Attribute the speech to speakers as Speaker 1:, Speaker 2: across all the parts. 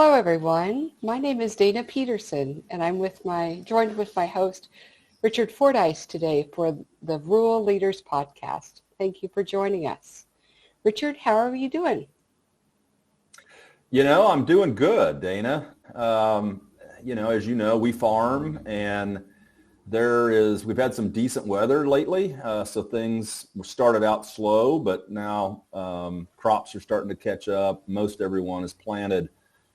Speaker 1: Hello, everyone. My name is Dana Peterson, and I'm joined with my host, Richard Fordyce, today for the Rural Leaders Podcast. Thank you for joining us. Richard, how are you doing?
Speaker 2: I'm doing good, Dana. As you know, we farm, and we've had some decent weather lately, so things started out slow, but now crops are starting to catch up. Most everyone is planted,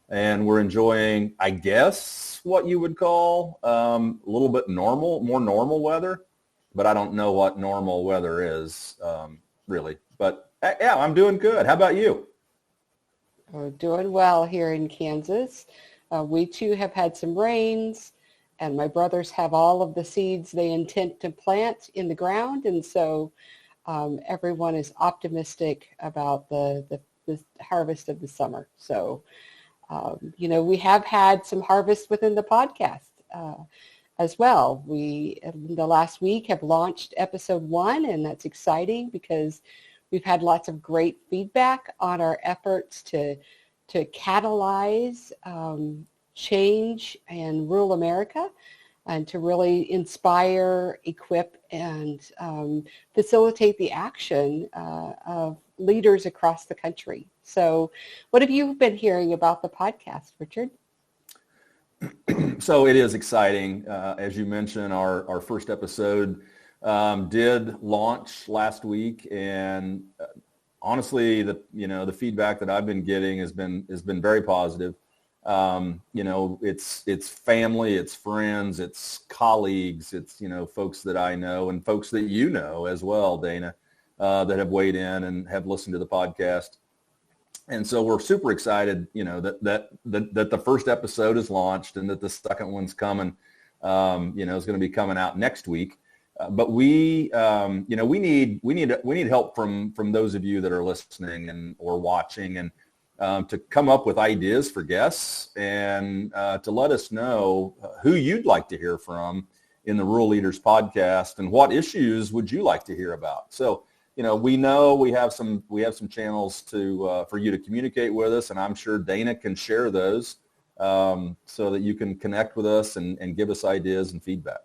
Speaker 2: and we're enjoying, I guess, what you would call a little bit more normal weather, but I don't know what normal weather is really. But yeah, I'm doing good. How about you?
Speaker 1: We're doing well here in Kansas. We too have had some rains, and my brothers have all of the seeds they intend to plant in the ground, and so everyone is optimistic about the harvest of the summer. So, we have had some harvest within the podcast as well. We, in the last week, have launched episode 1, and that's exciting because we've had lots of great feedback on our efforts to catalyze change in rural America and to really inspire, equip, and facilitate the action of leaders across the country. So what have you been hearing about the podcast, Richard?
Speaker 2: So it is exciting. As you mentioned, our first episode did launch last week, and honestly, the feedback that I've been getting has been very positive. It's family, it's friends, it's colleagues, it's folks that I know and folks that you know as well, Dana, that have weighed in and have listened to the podcast. And so we're super excited, that the first episode is launched and that the second one's coming, is going to be coming out next week. But we need help from those of you that are listening or watching, and to come up with ideas for guests and to let us know who you'd like to hear from in the Rural Leaders Podcast and what issues would you like to hear about. So, we know we have some channels for you to communicate with us, and I'm sure Dana can share those so that you can connect with us and give us ideas and feedback.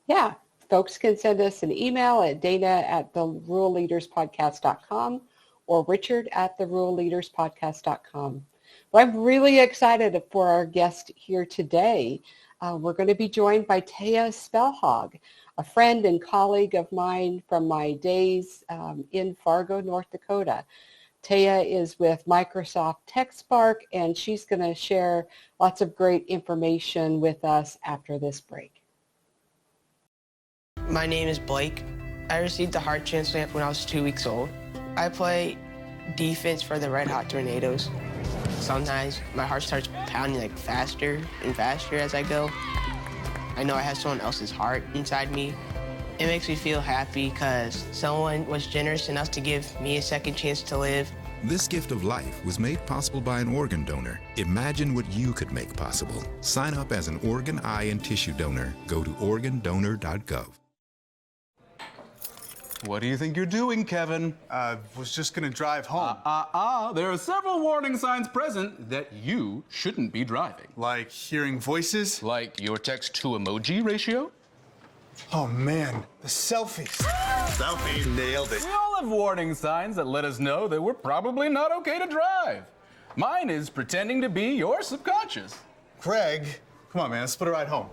Speaker 1: Yeah, folks can send us an email at dana@theruralleaderspodcast.com or richard@theruralleaderspodcast.com. But I'm really excited for our guest here today. We're going to be joined by Taya Spelhaug, a friend and colleague of mine from my days in Fargo, North Dakota. Taya is with Microsoft Techspark, and she's going to share lots of great information with us after this break.
Speaker 3: My name is Blake. I received a heart transplant when I was 2 weeks old. I play defense for the Red Hot Tornadoes. Sometimes my heart starts pounding faster and faster as I go. I know I have someone else's heart inside me. It makes me feel happy because someone was generous enough to give me a second chance to live.
Speaker 4: This gift of life was made possible by an organ donor. Imagine what you could make possible. Sign up as an organ, eye, and tissue donor. Go to organdonor.gov.
Speaker 5: What do you think you're doing, Kevin?
Speaker 6: Was just gonna drive home.
Speaker 5: There are several warning signs present that you shouldn't be driving.
Speaker 6: Like hearing voices?
Speaker 5: Like your text-to-emoji ratio?
Speaker 6: Oh man, the selfies.
Speaker 7: Selfie, nailed it.
Speaker 5: We all have warning signs that let us know that we're probably not okay to drive. Mine is pretending to be your subconscious.
Speaker 6: Greg, come on man, let's put a ride home.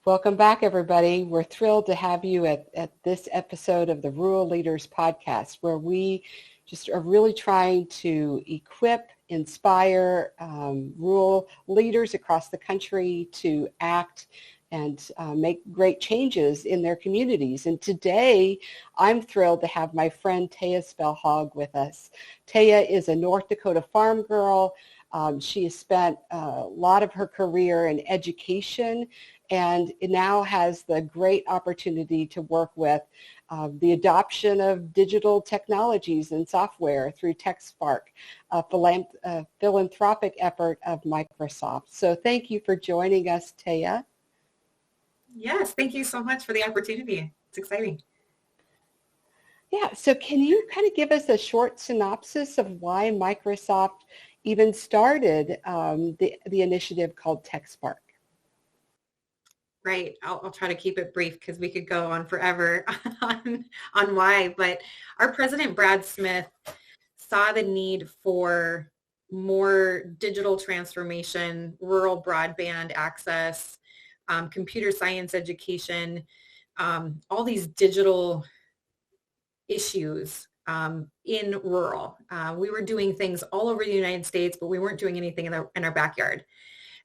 Speaker 1: Welcome back, everybody. We're thrilled to have you at this episode of the Rural Leaders Podcast, where we just are really trying to equip, inspire rural leaders across the country to act and make great changes in their communities. And today, I'm thrilled to have my friend Taya Spelhaug with us. Taya is a North Dakota farm girl. She has spent a lot of her career in education and now has the great opportunity to work with the adoption of digital technologies and software through Techspark, a philanthropic effort of Microsoft. So thank you for joining us, Taya.
Speaker 8: Yes, thank you so much for the opportunity. It's exciting.
Speaker 1: Yeah, so can you kind of give us a short synopsis of why Microsoft even started the initiative called Techspark?
Speaker 8: Right. I'll try to keep it brief because we could go on forever on why. But our president, Brad Smith, saw the need for more digital transformation, rural broadband access, computer science education, all these digital issues in rural. We were doing things all over the United States, but we weren't doing anything in our backyard.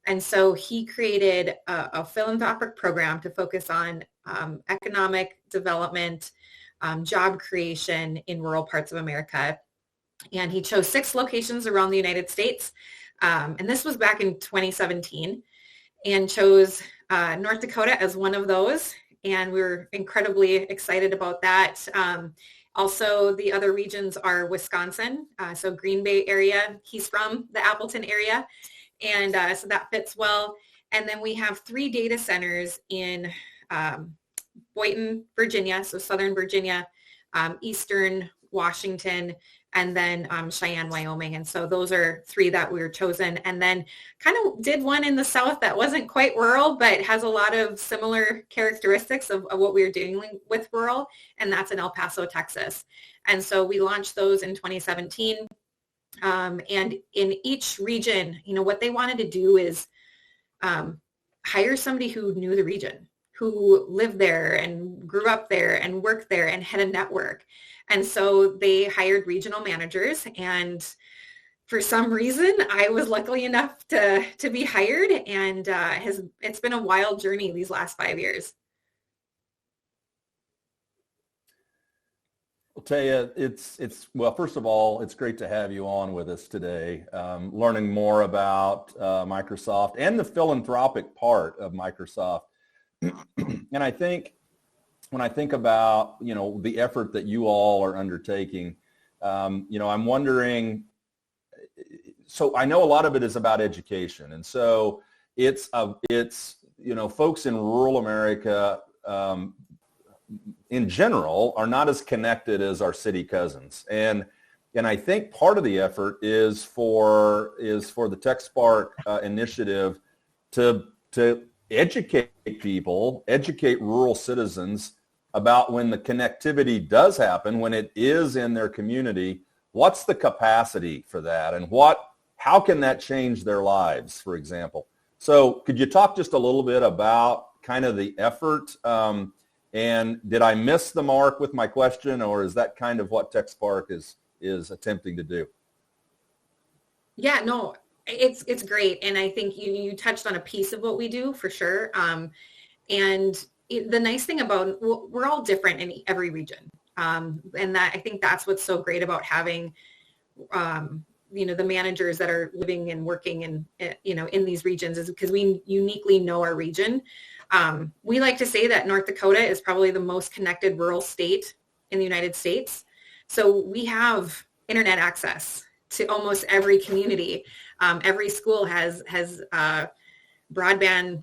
Speaker 8: And so he created a philanthropic program to focus on economic development, job creation in rural parts of America. And he chose 6 locations around the United States. And this was back in 2017, and chose North Dakota as one of those. And we were incredibly excited about that. Also, the other regions are Wisconsin, so Green Bay area. He's from the Appleton area. And so that fits well. And then we have 3 data centers in Boynton, Virginia, so Southern Virginia, Eastern Washington, and then Cheyenne, Wyoming. And so those are 3 that we were chosen. And then kind of did one in the South that wasn't quite rural, but has a lot of similar characteristics of what we were dealing with rural. And that's in El Paso, Texas. And so we launched those in 2017. And in each region, what they wanted to do is hire somebody who knew the region, who lived there and grew up there and worked there and had a network. And so they hired regional managers. And for some reason, I was lucky enough to be hired. And it's been a wild journey these last 5 years.
Speaker 2: Taya, well, first of all, it's great to have you on with us today, learning more about Microsoft and the philanthropic part of Microsoft. And I think when I think about, the effort that you all are undertaking, I'm wondering, so I know a lot of it is about education. And so it's folks in rural America, in general, are not as connected as our city cousins. And I think part of the effort is for the Techspark initiative to educate people, educate rural citizens about when the connectivity does happen, when it is in their community, what's the capacity for that, and how can that change their lives, for example. So could you talk just a little bit about kind of the effort? And did I miss the mark with my question, or is that kind of what Techspark is attempting to do?
Speaker 8: Yeah, no, it's great. And I think you touched on a piece of what we do for sure. The nice thing about, we're all different in every region. And that, I think that's what's so great about having, the managers that are living and working in these regions, is because we uniquely know our region. We like to say that North Dakota is probably the most connected rural state in the United States. So we have internet access to almost every community. Every school has broadband,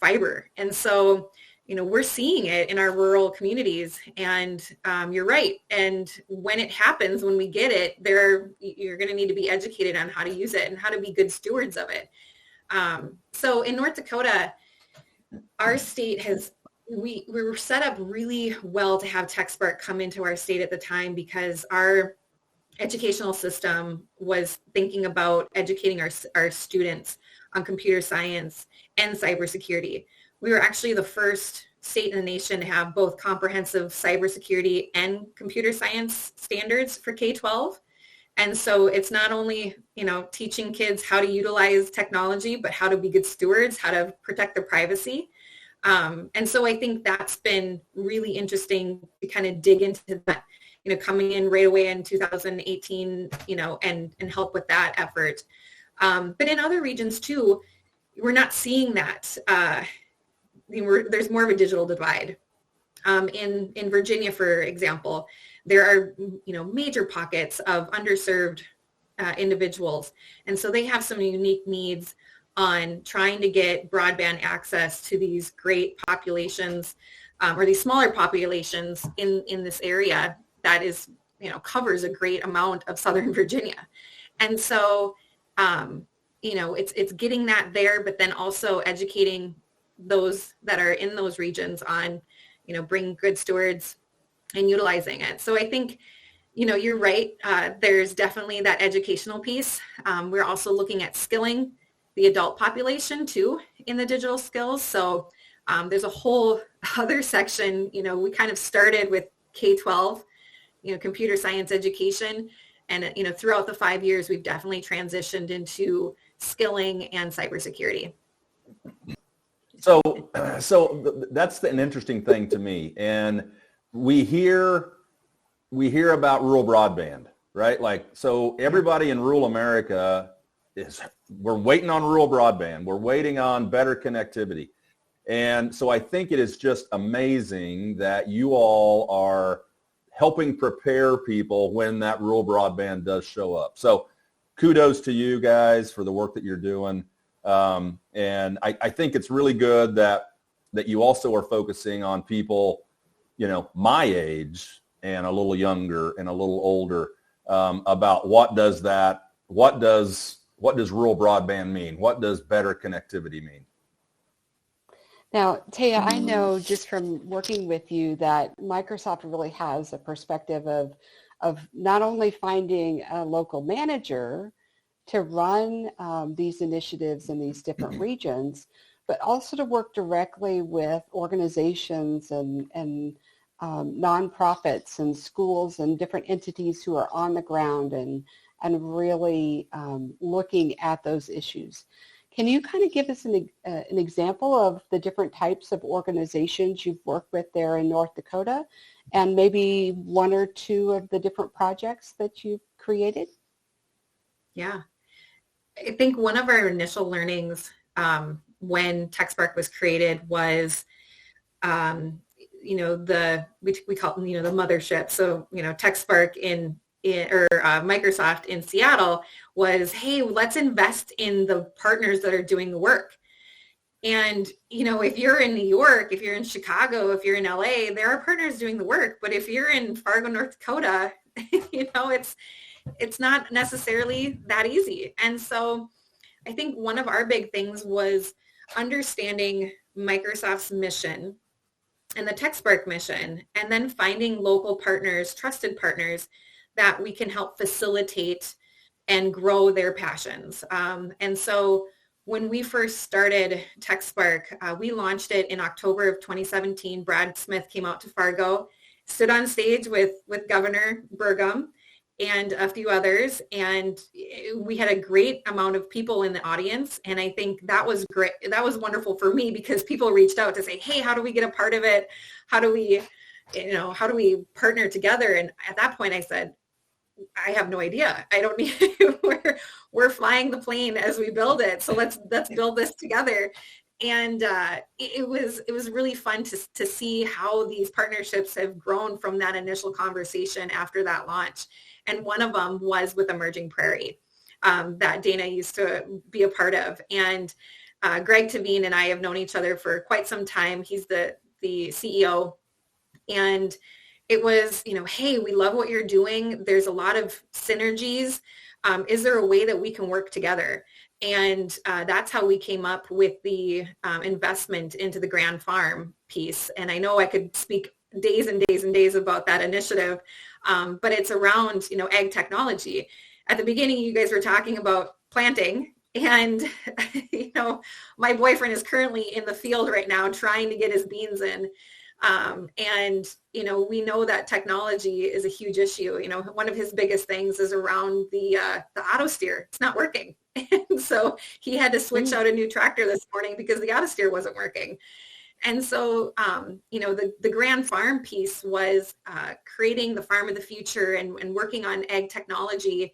Speaker 8: fiber. And so, we're seeing it in our rural communities, and you're right. And when it happens, when we get it, you're going to need to be educated on how to use it and how to be good stewards of it. So in North Dakota, our state we were set up really well to have Techspark come into our state at the time, because our educational system was thinking about educating our students on computer science and cybersecurity. We were actually the first state in the nation to have both comprehensive cybersecurity and computer science standards for K-12. And so it's not only, teaching kids how to utilize technology, but how to be good stewards, how to protect their privacy. And so I think that's been really interesting to kind of dig into that, coming in right away in 2018, and help with that effort. But in other regions too, we're not seeing that. There's more of a digital divide. In Virginia, for example, there are, major pockets of underserved individuals. And so they have some unique needs on trying to get broadband access to these great populations, or these smaller populations in this area that is, covers a great amount of Southern Virginia. And so, it's getting that there, but then also educating those that are in those regions on, bringing good stewards and utilizing it. So I think, you're right. There's definitely that educational piece. We're also looking at skilling the adult population too in the digital skills. So there's a whole other section, we kind of started with K-12, computer science education. And, throughout the 5 years, we've definitely transitioned into skilling and cybersecurity.
Speaker 2: So that's an interesting thing to me. And we hear about rural broadband, right? Like, so everybody in rural America we're waiting on rural broadband. We're waiting on better connectivity. And so I think it is just amazing that you all are helping prepare people when that rural broadband does show up. So kudos to you guys for the work that you're doing. And I think it's really good that you also are focusing on people, my age and a little younger and a little older, about what does rural broadband mean? What does better connectivity mean?
Speaker 1: Now, Taya, I know just from working with you that Microsoft really has a perspective of not only finding a local manager to run these initiatives in these different regions, but also to work directly with organizations and nonprofits and schools and different entities who are on the ground and really looking at those issues. Can you kind of give us an example of the different types of organizations you've worked with there in North Dakota, and maybe one or two of the different projects that you've created? Yeah.
Speaker 8: I think one of our initial learnings when Techspark was created was, we call it, the mothership. So, Techspark or Microsoft in Seattle was, hey, let's invest in the partners that are doing the work. And, if you're in New York, if you're in Chicago, if you're in LA, there are partners doing the work. But if you're in Fargo, North Dakota, it's not necessarily that easy. And so I think one of our big things was understanding Microsoft's mission and the Techspark mission, and then finding local partners, trusted partners that we can help facilitate and grow their passions. And so when we first started Techspark, we launched it in October of 2017. Brad Smith came out to Fargo, stood on stage with Governor Burgum and a few others, and we had a great amount of people in the audience. And I think that was great. That was wonderful for me because people reached out to say, hey, how do we get a part of it? How do we partner together? And at that point I said, I have no idea. I don't need, we're flying the plane as we build it. So let's build this together. And it was really fun to see how these partnerships have grown from that initial conversation after that launch. And one of them was with Emerging Prairie that Dana used to be a part of. And Greg Tavine and I have known each other for quite some time. He's the CEO. And it was, hey, we love what you're doing. There's a lot of synergies. Is there a way that we can work together? And that's how we came up with the investment into the Grand Farm piece. And I know I could speak days and days and days about that initiative, but it's around, ag technology. At the beginning, you guys were talking about planting. And, my boyfriend is currently in the field right now trying to get his beans in. And, we know that technology is a huge issue. One of his biggest things is around the auto steer. It's not working. And so he had to switch out a new tractor this morning because the auto steer wasn't working. And so, the Grand Farm piece was creating the farm of the future and working on ag technology.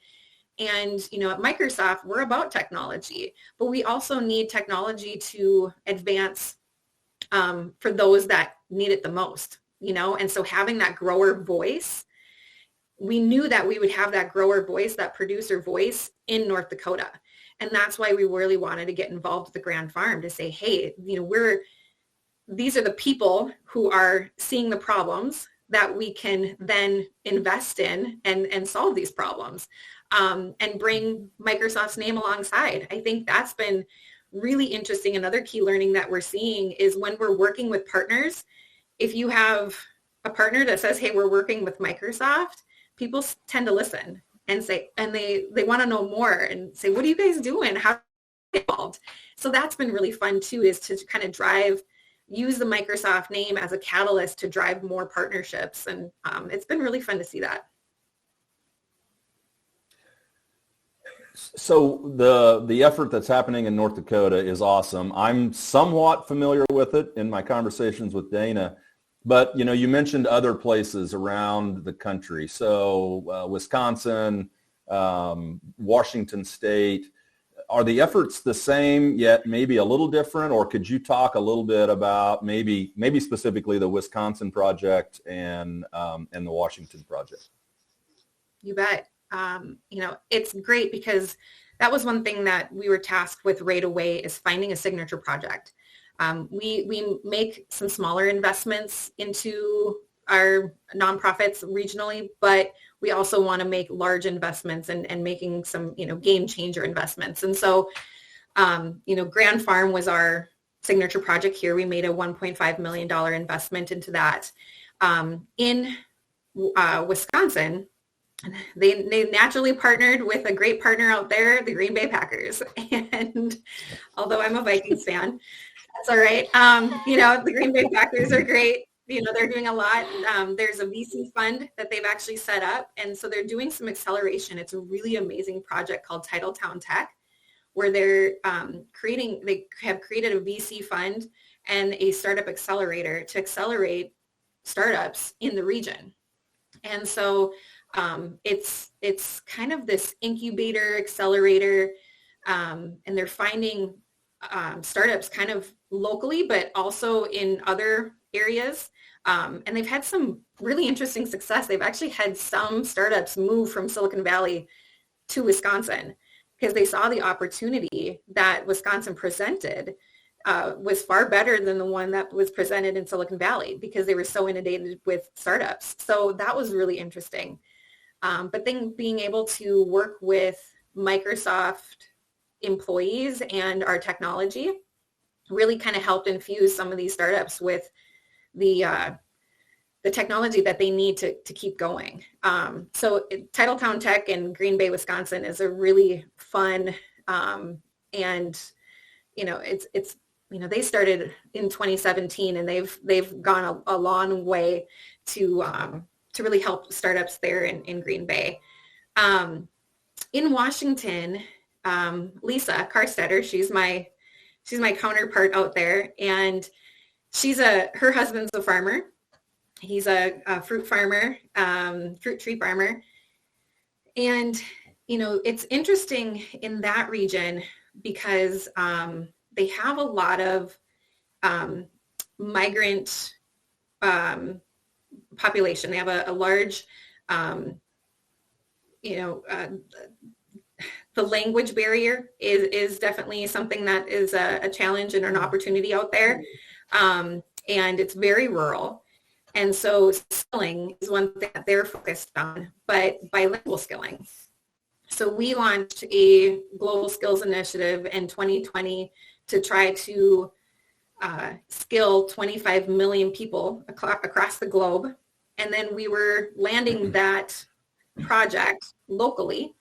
Speaker 8: And, at Microsoft, we're about technology, but we also need technology to advance for those that need it the most, and so having that grower voice we knew that we would have that grower voice, that producer voice in North Dakota. And that's why we really wanted to get involved with the Grand Farm, to say, hey, these are the people who are seeing the problems that we can then invest in and solve these problems, and bring Microsoft's name alongside. I think that's been really interesting. Another key learning that we're seeing is when we're working with partners, if you have a partner that says, hey, we're working with Microsoft, people tend to listen and say, and they want to know more and say, what are you guys doing? How are you involved? So that's been really fun too, is to kind of use the Microsoft name as a catalyst to drive more partnerships. And it's been really fun to see that.
Speaker 2: So the effort that's happening in North Dakota is awesome. I'm somewhat familiar with it in my conversations with Dana, but you mentioned other places around the country. So Wisconsin, Washington State. Are the efforts the same yet maybe a little different, or could you talk a little bit about maybe specifically the Wisconsin project and the Washington project?
Speaker 8: You bet. It's great because that was one thing that we were tasked with right away, is finding a signature project. We make some smaller investments into our nonprofits regionally, but we also want to make large investments and making some, game changer investments. And so, Grand Farm was our signature project here. We made a $1.5 million investment into that. In Wisconsin, they naturally partnered with a great partner out there, the Green Bay Packers. And although I'm a Vikings fan, that's all right. The Green Bay Packers are great. They're doing a lot. There's a VC fund that they've actually set up. And so they're doing some acceleration. It's a really amazing project called Titletown Tech, where they have created a VC fund and a startup accelerator to accelerate startups in the region. And so it's kind of this incubator accelerator, and they're finding startups kind of locally, but also in other areas. And they've had some really interesting success. They've actually had some startups move from Silicon Valley to Wisconsin because they saw the opportunity that Wisconsin presented was far better than the one that was presented in Silicon Valley, because they were so inundated with startups. So that was really interesting. But then being able to work with Microsoft employees and our technology really kind of helped infuse some of these startups with the technology that they need to keep going. So Titletown Tech in Green Bay, Wisconsin is a really fun, and it's they started in 2017, and they've gone a long way to really help startups there in Green Bay. In Washington, Lisa Karstetter, she's my counterpart out there, and her husband's a farmer. He's a fruit farmer, fruit tree farmer. And, it's interesting in that region because they have a lot of migrant population. They have a large, the language barrier is definitely something that is a challenge and an opportunity out there. And it's very rural. And so skilling is one thing that they're focused on, but bilingual skilling. So we launched a global skills initiative in 2020 to try to skill 25 million people across the globe. And then we were landing that project locally.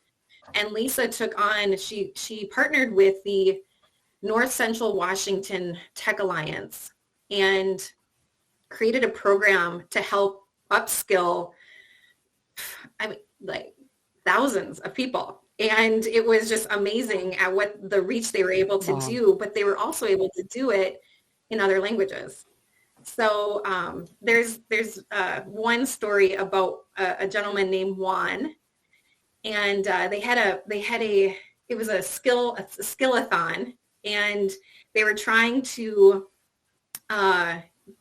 Speaker 8: And Lisa took on, she partnered with the North Central Washington Tech Alliance and created a program to help upskill, thousands of people. And it was just amazing at what the reach they were able to do, but they were also able to do it in other languages. So there's one story about a gentleman named Juan, and it was a skill-a-thon, and they were trying to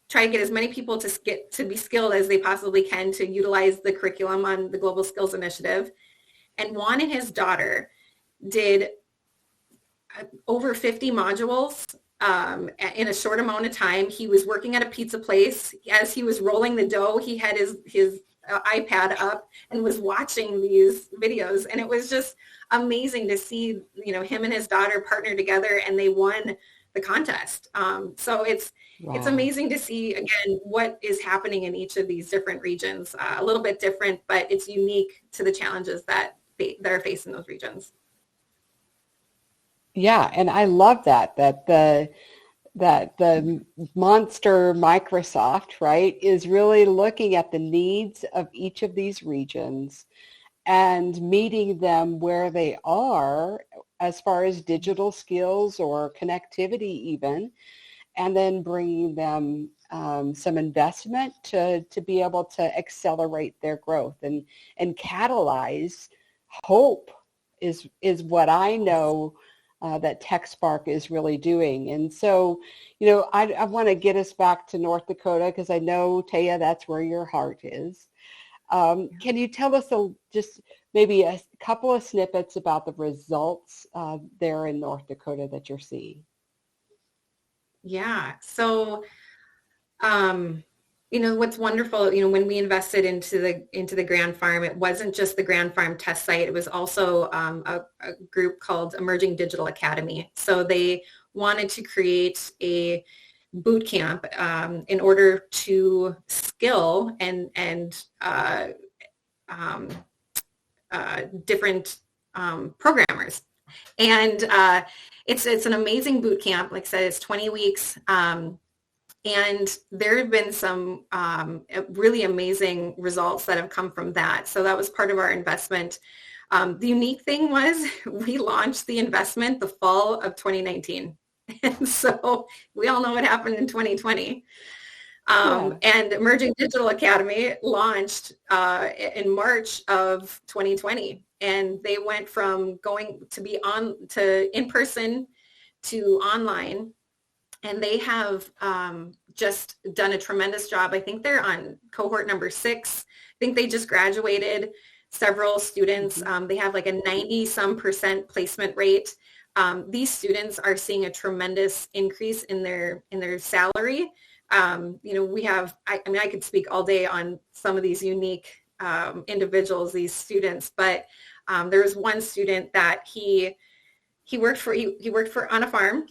Speaker 8: try to get as many people to be skilled as they possibly can to utilize the curriculum on the Global Skills Initiative. And Juan and his daughter did over 50 modules in a short amount of time. He was working at a pizza place. As he was rolling the dough, he had his iPad up and was watching these videos. And it was just amazing to see, him and his daughter partner together, and they won the contest. So it's amazing to see, again, what is happening in each of these different regions. A little bit different, but it's unique to the challenges that are faced in those regions.
Speaker 1: Yeah, and I love that the monster Microsoft, right, is really looking at the needs of each of these regions and meeting them where they are as far as digital skills or connectivity even, and then bringing them some investment to be able to accelerate their growth and catalyze hope is what I know that Techspark is really doing. And so, I want to get us back to North Dakota because I know, Taya, that's where your heart is. Can you tell us just maybe a couple of snippets about the results there in North Dakota that you're seeing?
Speaker 8: Yeah. So, what's wonderful, when we invested into the Grand Farm, it wasn't just the Grand Farm test site. It was also a group called Emerging Digital Academy. So they wanted to create a boot camp in order to skill and different programmers. And it's an amazing boot camp. Like I said, it's 20 weeks. And there have been some really amazing results that have come from that. So that was part of our investment. The unique thing was we launched the investment the fall of 2019. And so we all know what happened in 2020. And Emerging Digital Academy launched in March of 2020. And they went from going to in-person to online. And they have just done a tremendous job. I think they're on cohort number 6. I think they just graduated several students. They have like a 90-some% placement rate. These students are seeing a tremendous increase in their salary. We have, I could speak all day on some of these unique individuals, these students, but there was one student that he worked for on a farm.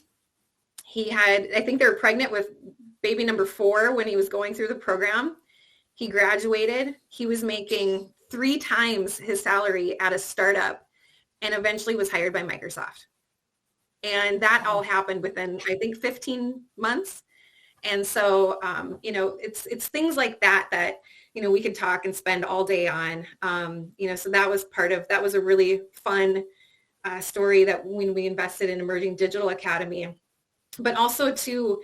Speaker 8: I think they were pregnant with baby number 4 when he was going through the program. He graduated. He was making 3 times his salary at a startup and eventually was hired by Microsoft. And that all happened within, I think, 15 months. And so, it's things like that, we could talk and spend all day on, so that was a really fun story that when we invested in Emerging Digital Academy. But also too,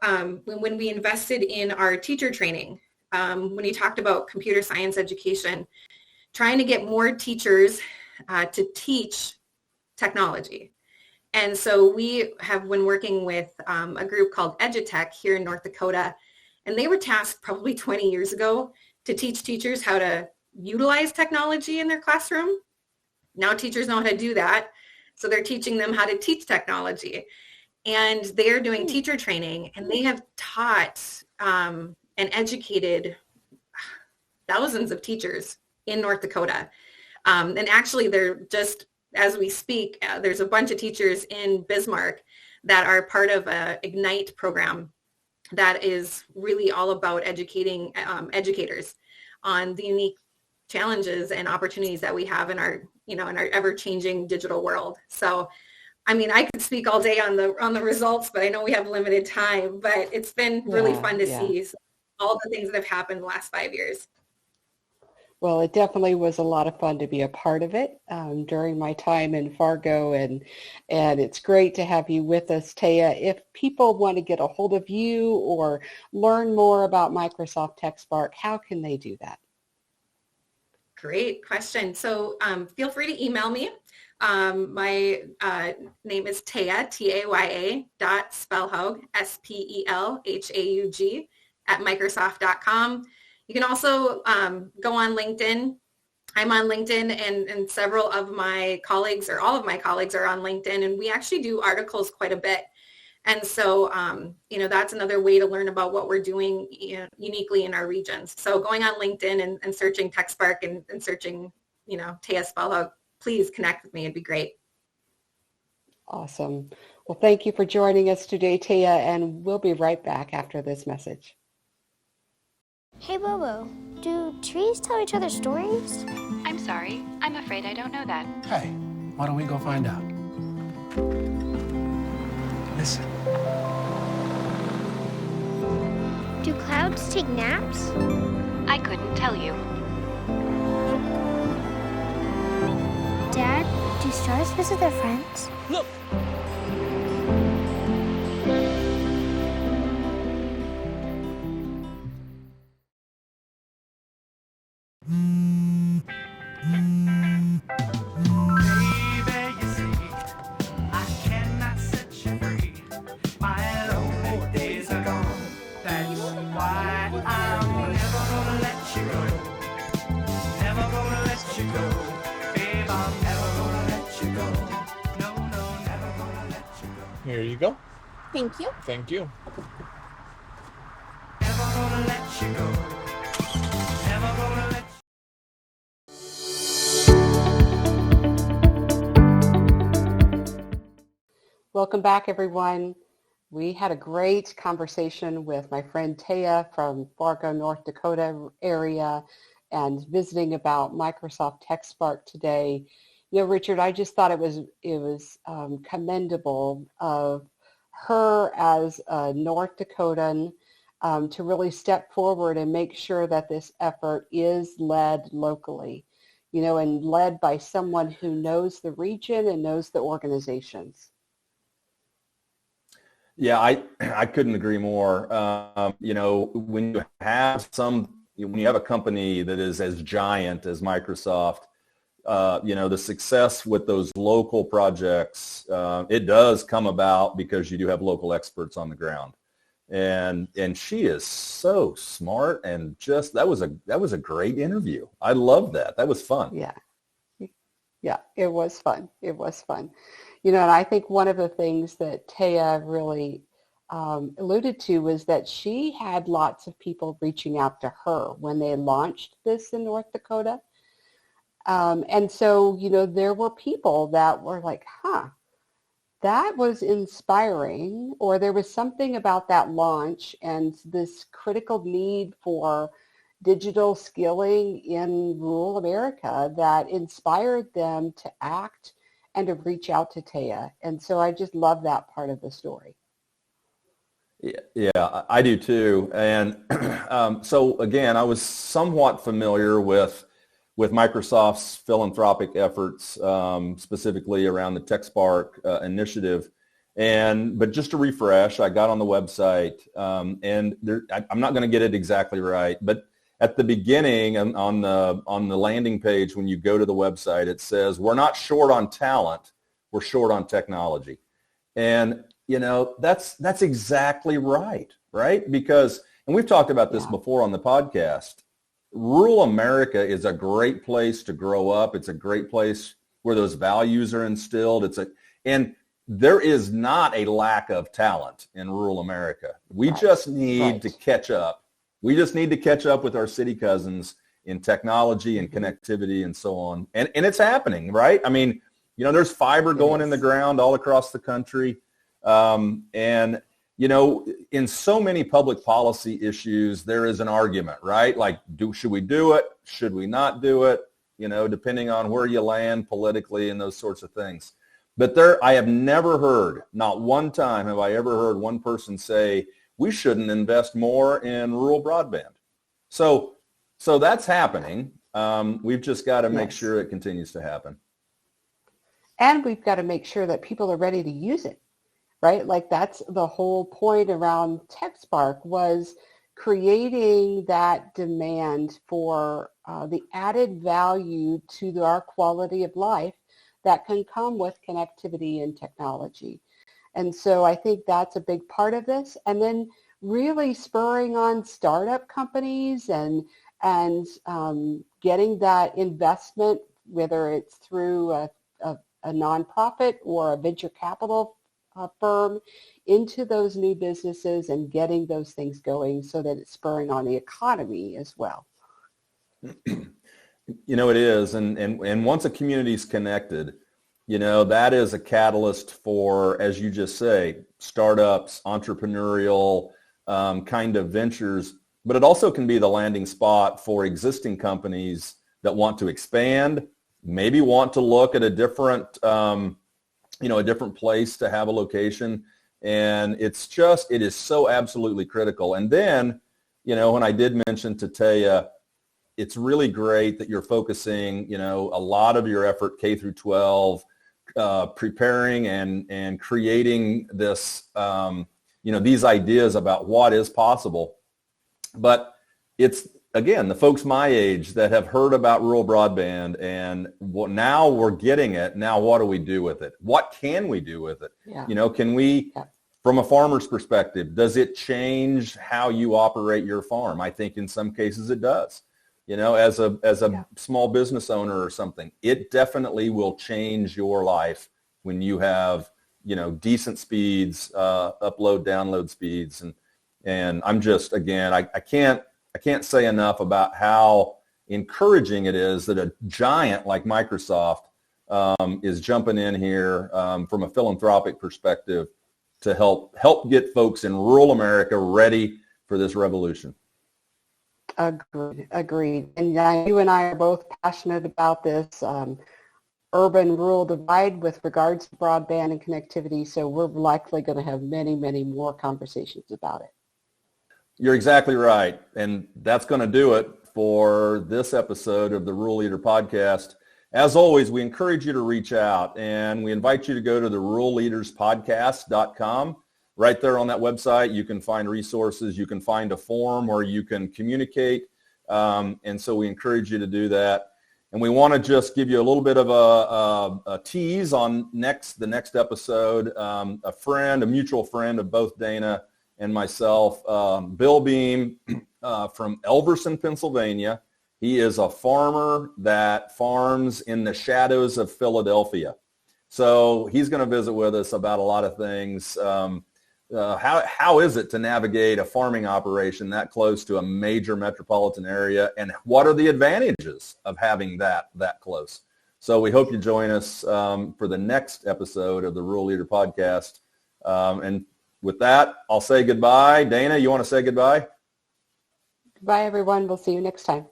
Speaker 8: when we invested in our teacher training, when you talked about computer science education, trying to get more teachers to teach technology. And so we have been working with a group called Edutech here in North Dakota, and they were tasked probably 20 years ago to teach teachers how to utilize technology in their classroom. Now teachers know how to do that, so they're teaching them how to teach technology. And they are doing teacher training, and they have taught and educated thousands of teachers in North Dakota. And actually, they're just, as we speak, there's a bunch of teachers in Bismarck that are part of a Ignite program that is really all about educating educators on the unique challenges and opportunities that we have in our ever-changing digital world. So, I could speak all day on the results, but I know we have limited time. But it's been really fun to see all the things that have happened in the last 5 years.
Speaker 1: Well, it definitely was a lot of fun to be a part of it during my time in Fargo, and it's great to have you with us, Taya. If people want to get a hold of you or learn more about Microsoft Techspark, how can they do that?
Speaker 8: Great question. So feel free to email me. My name is Taya, Taya Spelhaug, Spelhaug at Microsoft.com. You can also go on LinkedIn. I'm on LinkedIn, and several of my colleagues, or all of my colleagues, are on LinkedIn, and we actually do articles quite a bit. And so, that's another way to learn about what we're doing uniquely in our regions. So going on LinkedIn and searching Techspark and searching, Taya Spelhaug, please connect with me. It'd be great.
Speaker 1: Awesome. Well, thank you for joining us today, Taya, and we'll be right back after this message.
Speaker 9: Hey, Bobo, do trees tell each other stories?
Speaker 10: I'm sorry. I'm afraid I don't know that.
Speaker 11: Hey, why don't we go find out? Listen.
Speaker 9: Do clouds take naps?
Speaker 10: I couldn't tell you.
Speaker 9: Dad, do stars visit their friends?
Speaker 11: Look!
Speaker 12: Here you go.
Speaker 9: Thank you.
Speaker 12: Thank you.
Speaker 1: Welcome back, everyone. We had a great conversation with my friend Taya from Fargo, North Dakota area, and visiting about Microsoft Techspark today. Richard, I just thought it was commendable of her as a North Dakotan to really step forward and make sure that this effort is led locally, and led by someone who knows the region and knows the organizations.
Speaker 2: Yeah, I couldn't agree more. When you have a company that is as giant as Microsoft, the success with those local projects, it does come about because you do have local experts on the ground. And she is so smart, and just that was a great interview. I love that. That was fun.
Speaker 1: Yeah, it was fun. It was fun. And I think one of the things that Taya really alluded to was that she had lots of people reaching out to her when they launched this in North Dakota. And so, there were people that were like, that was inspiring, or there was something about that launch and this critical need for digital skilling in rural America that inspired them to act and to reach out to Taya. And so I just love that part of the story.
Speaker 2: Yeah, I do too. And so again, I was somewhat familiar with Microsoft's philanthropic efforts, specifically around the Techspark initiative. But just to refresh, I got on the website, and I'm not going to get it exactly right, but at the beginning on the landing page, when you go to the website, it says, we're not short on talent, we're short on technology. And, that's exactly right? Because, and we've talked about this before on the podcast, rural America is a great place to grow up. It's a great place where those values are instilled. And there is not a lack of talent in rural America. We just need to catch up. We just need to catch up with our city cousins in technology and connectivity and so on. And it's happening, right? I mean, there's fiber going in the ground all across the country. In so many public policy issues, there is an argument, right? Like, should we do it? Should we not do it? Depending on where you land politically and those sorts of things. But I have never heard, not one time have I ever heard one person say, we shouldn't invest more in rural broadband. So that's happening. We've just got to make sure it continues to happen.
Speaker 1: And we've got to make sure that people are ready to use it, right? Like that's the whole point around Techspark was creating that demand for the added value to our quality of life that can come with connectivity and technology. And so I think that's a big part of this. And then really spurring on startup companies and getting that investment, whether it's through a nonprofit or a venture capital firm, into those new businesses and getting those things going so that it's spurring on the economy as well.
Speaker 2: You know, it is. And once a community is connected, you know, that is a catalyst for, as you just say, startups, entrepreneurial kind of ventures, but it also can be the landing spot for existing companies that want to expand, maybe want to look at a different, a different place to have a location. And it is so absolutely critical. And then, you know, when I did mention to Taya, it's really great that you're focusing, you know, a lot of your effort K through 12, preparing and creating this, these ideas about what is possible. But it's, again, the folks my age that have heard about rural broadband and now we're getting it. Now, what do we do with it? What can we do with it?
Speaker 1: Yeah.
Speaker 2: You know, can we, from a farmer's perspective, does it change how you operate your farm? I think in some cases it does. You know, as a small business owner or something, it definitely will change your life when you have, you know, decent speeds, upload, download speeds. And I'm just, again, I can't say enough about how encouraging it is that a giant like Microsoft is jumping in here from a philanthropic perspective to help get folks in rural America ready for this revolution.
Speaker 1: Agreed. And you and I are both passionate about this urban-rural divide with regards to broadband and connectivity, so we're likely going to have many, many more conversations about it.
Speaker 2: You're exactly right. And that's going to do it for this episode of the Rural Leader Podcast. As always, we encourage you to reach out, and we invite you to go to the ruralleaderspodcast.com. Right there on that website, you can find resources. You can find a forum where you can communicate. And so we encourage you to do that. And we want to just give you a little bit of a tease on the next episode. A mutual friend of both Dana and myself, Bill Beam from Elverson, Pennsylvania. He is a farmer that farms in the shadows of Philadelphia. So he's going to visit with us about a lot of things. How is it to navigate a farming operation that close to a major metropolitan area, and what are the advantages of having that close? So we hope you join us for the next episode of the Rural Leader Podcast. And with that, I'll say goodbye. Dana, you want to say goodbye?
Speaker 1: Goodbye, everyone. We'll see you next time.